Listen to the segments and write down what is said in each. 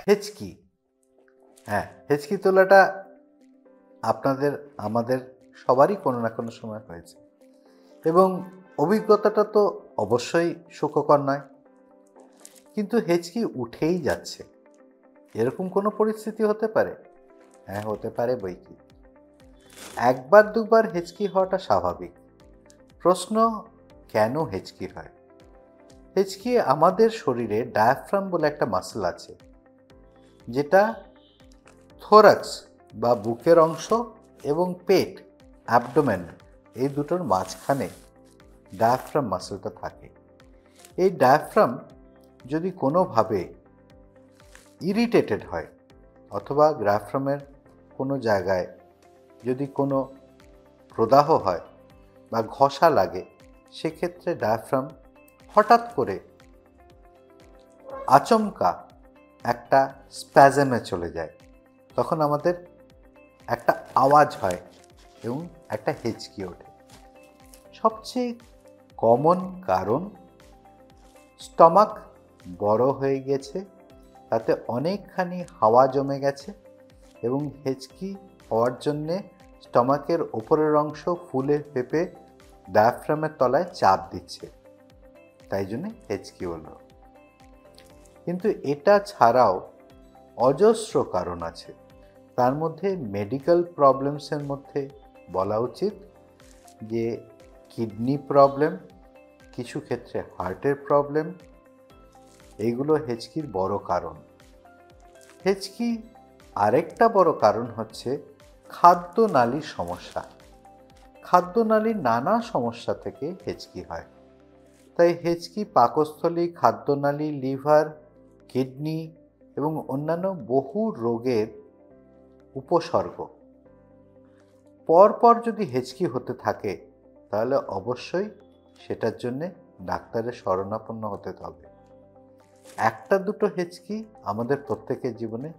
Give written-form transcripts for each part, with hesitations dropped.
হেঁচকি, হ্যাঁ, হেঁচকি তোলাটা আপনাদের আমাদের সবারই কোনো না কোনো সময় হয়েছে এবং অভিজ্ঞতাটা তো অবশ্যই সুখকর নয়, কিন্তু হেঁচকি উঠেই যাচ্ছে এরকম কোনো পরিস্থিতি হতে পারে? হ্যাঁ, হতে পারে বৈকি। একবার দুবার হেঁচকি হওয়াটা স্বাভাবিক। প্রশ্ন, কেন হেঁচকি হয়? হেঁচকি আমাদের শরীরে ডায়াফ্রাম বলে একটা মাসল আছে, যেটা থোরাক্স বা বুকের অংশ এবং পেট অ্যাবডোমেন এই দুটোর মাঝখানে ডায়াফ্রাম মাসলটা থাকে। এই ডায়াফ্রাম যদি কোনোভাবে ইরিটেটেড হয় অথবা ডায়াফ্রামের কোনো জায়গায় যদি কোনো প্রদাহ হয় বা ঘষা লাগে, সেক্ষেত্রে ডায়াফ্রাম হঠাৎ করে আচমকা একটা স্প্যাজমে চলে যায়। তখন আমাদের একটা আওয়াজ হয় এবং একটা হেঁচকি ওঠে। সবচেয়ে কমন কারণ স্টমাক বড় হয়ে গেছে, তাতে অনেকখানি হাওয়া জমে গেছে এবং হেঁচকি হওয়ার জন্যে স্টমাকের ওপরের অংশ ফুলে ফেঁপে ডায়াফ্রামের তলায় চাপ দিচ্ছে, তাই জন্যে হেঁচকি হলো। কিন্তু এটা ছাড়াও অজস্র কারণ আছে। তার মধ্যে মেডিকেল প্রবলেমসের মধ্যে বলা উচিত যে কিডনি প্রবলেম, কিছু ক্ষেত্রে হার্টের প্রবলেম, এইগুলো হেঁচকির বড় কারণ। হেঁচকি আরেকটা বড় কারণ হচ্ছে খাদ্যনালীর সমস্যা। খাদ্যনালীর নানা সমস্যা থেকে হেঁচকি হয়। তাই হেঁচকি পাকস্থলী, খাদ্যনালী, লিভার, কিডনি এবং অন্যান্য বহু রোগের উপসর্গ। পরপর যদি হেঁচকি হতে থাকে তাহলে অবশ্যই সেটার জন্যে ডাক্তারের শরণাপন্ন হতে হবে। একটা দুটো হেঁচকি আমাদের প্রত্যেকের জীবনে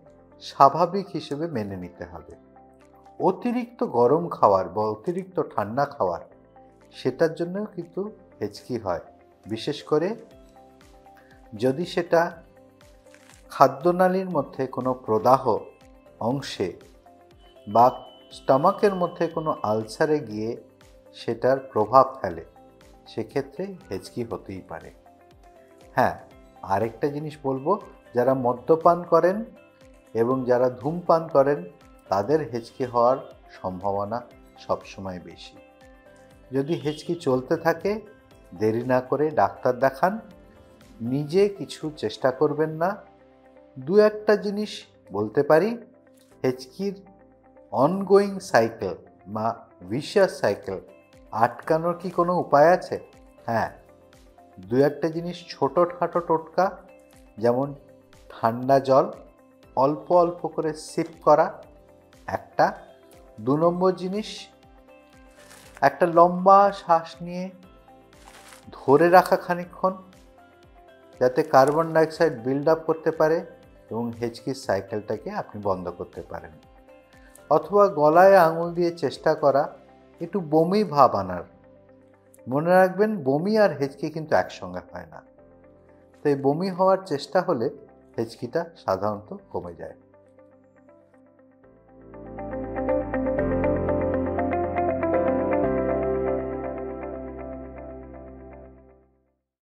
স্বাভাবিক হিসেবে মেনে নিতে হবে। অতিরিক্ত গরম খাওয়ার বা অতিরিক্ত ঠান্ডা খাওয়ার, সেটার জন্যও কিন্তু হেঁচকি হয়। বিশেষ করে যদি সেটা খাদ্যনালীর মধ্যে কোনো প্রদাহ অংশে বা স্টমাকের মধ্যে কোনো আলসারে গিয়ে সেটার প্রভাব ফেলে, সেক্ষেত্রে হেঁচকি হতেই পারে। হ্যাঁ, আরেকটা জিনিস বলবো, যারা মদ্যপান করেন এবং যারা ধূমপান করেন তাদের হেঁচকি হওয়ার সম্ভাবনা সবসময় বেশি। যদি হেঁচকি চলতে থাকে, দেরি না করে ডাক্তার দেখান। নিজে কিছু চেষ্টা করবেন না। দু একটা জিনিস বলতে পারি, হেঁচকির অনগোয়িং সাইকেল বা ভিশিয়াস সাইকেল আটকানোর কি কোনো উপায় আছে? হ্যাঁ, দু একটা জিনিস ছোটোখাটো টোটকা, যেমন ঠান্ডা জল অল্প অল্প করে সিপ করা একটা। 2 নম্বর জিনিস, একটা লম্বা শ্বাস নিয়ে ধরে রাখা খানিকক্ষণ, যাতে কার্বন ডাইঅক্সাইড বিল্ড আপ করতে পারে এবং হেঁচকির সাইকেলটাকে আপনি বন্ধ করতে পারেন। অথবা গলায় আঙুল দিয়ে চেষ্টা করা একটু বমি ভাব আনার। মনে রাখবেন, বমি আর হেঁচকি কিন্তু একসঙ্গে হয় না। তাই বমি হওয়ার চেষ্টা হলে হেঁচকিটা সাধারণত কমে যায়।